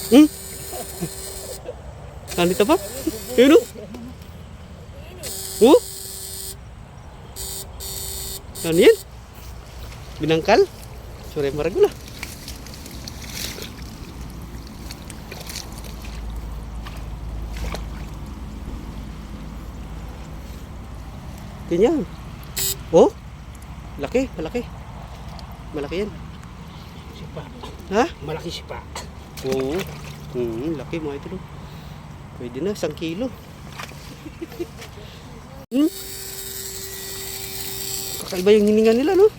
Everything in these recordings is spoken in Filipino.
Hmm? Nandito pa? Ayun o. Oh? Ano yan? Binangkal? Sure maragula. Ganyan. Oh? Laki, malaki. Malaki yan. Sipa. Ha? Malaki sipa. Oo. Laki mga ito. No? Pwede na, 1 kilo. Kakaiba yung hininga nila, no?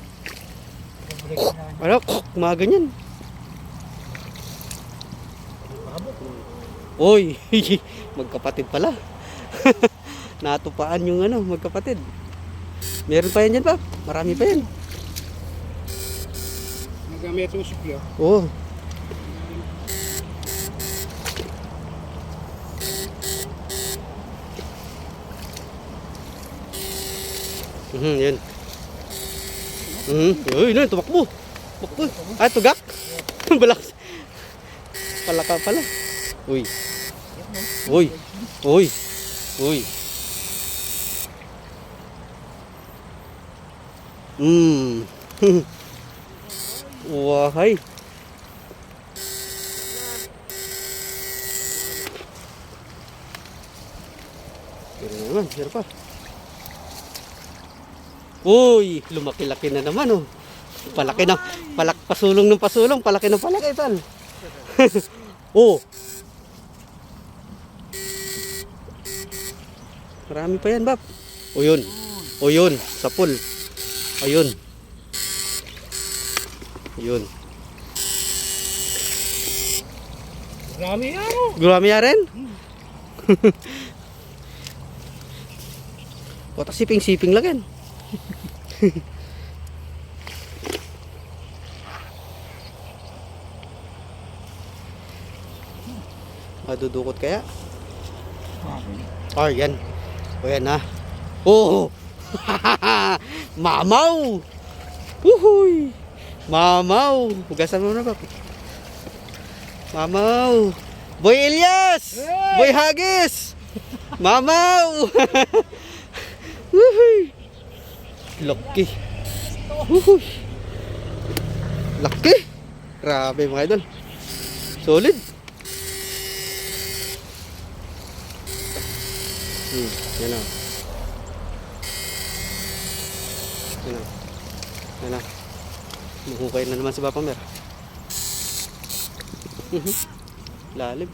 Ano? Mga ganyan. Oy, magkapatid pala. Natupaan yung ano, magkapatid. Meron pa yan dyan, Pap. Marami pa yan. Nagamit yung supyo. Oo. Yun. Uy, no, tumakbo. Tumakbo. Ah, tugak. Balak. Palaka pala. Uy. Uy. Uy. Uy. Wahai. Pero naman, sir pa. Uy, lumaki-laki na naman oh. Palaki na, pasulong ng pasulong, palaki ng palaki, tal. Oh. Marami pa yan, Bap. O yun. O yun, sa pool. Ayun. Yun. Marami yan oh. Gurami ya rin? O ta siping-siping lang yan. Madudukot kaya? Oh, yan. O yan ha. Oh! Mamaw! Uhuy! Mamaw! Hugasan mo na ba? Mamaw! Boy Elias! Hey! Boy Hagis! Mamaw! Uhuy! Laki! Uhuy! Laki! Grabe mga idol. Solid! Yan o. Yan o. Yan o. Mahukay na naman si Papa Mer. Lalim.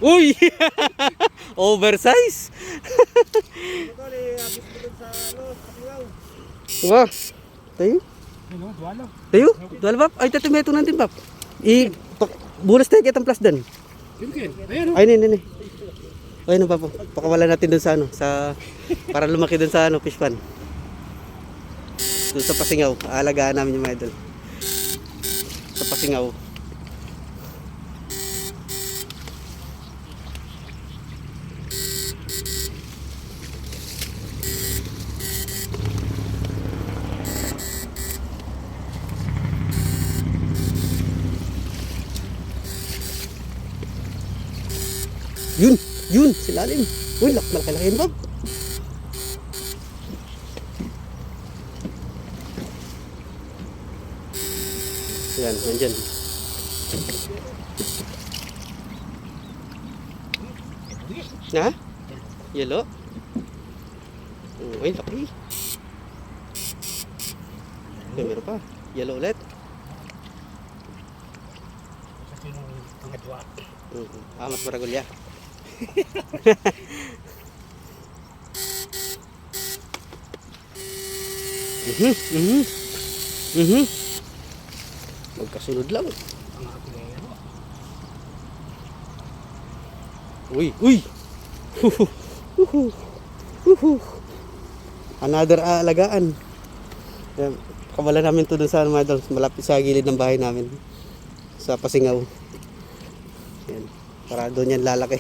Uy! Oversize! Wah! Tayo? Ano, duwalo. Tayo? Duwala, Pap? Ay, tatimeto natin, Pap. Bulas tayo kitang plus dan. Ayan oh. Ay, nini. Ayun, Papa. Pakawala natin dun sa ano, para lumaki dun sa ano, fish pan. Dun sa Pasingaw. Aalagaan namin yung mga idol. Sa Pasingaw. Yun, silalim. Uy, malaki-laki yun, Bob. Yan, nandyan. Ha? Yellow? Uy, laki. Ay, meron pa. Yellow ulit. Mas maragulya. Magkasunod lang. Uy. Another aalagaan. Kabala namin to dun sa mga idol, malapit sa gilid ng bahay namin. Sa Pasingaw. Yan. Para doon yan lalaki.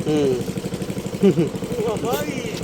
Hmm. Buhay!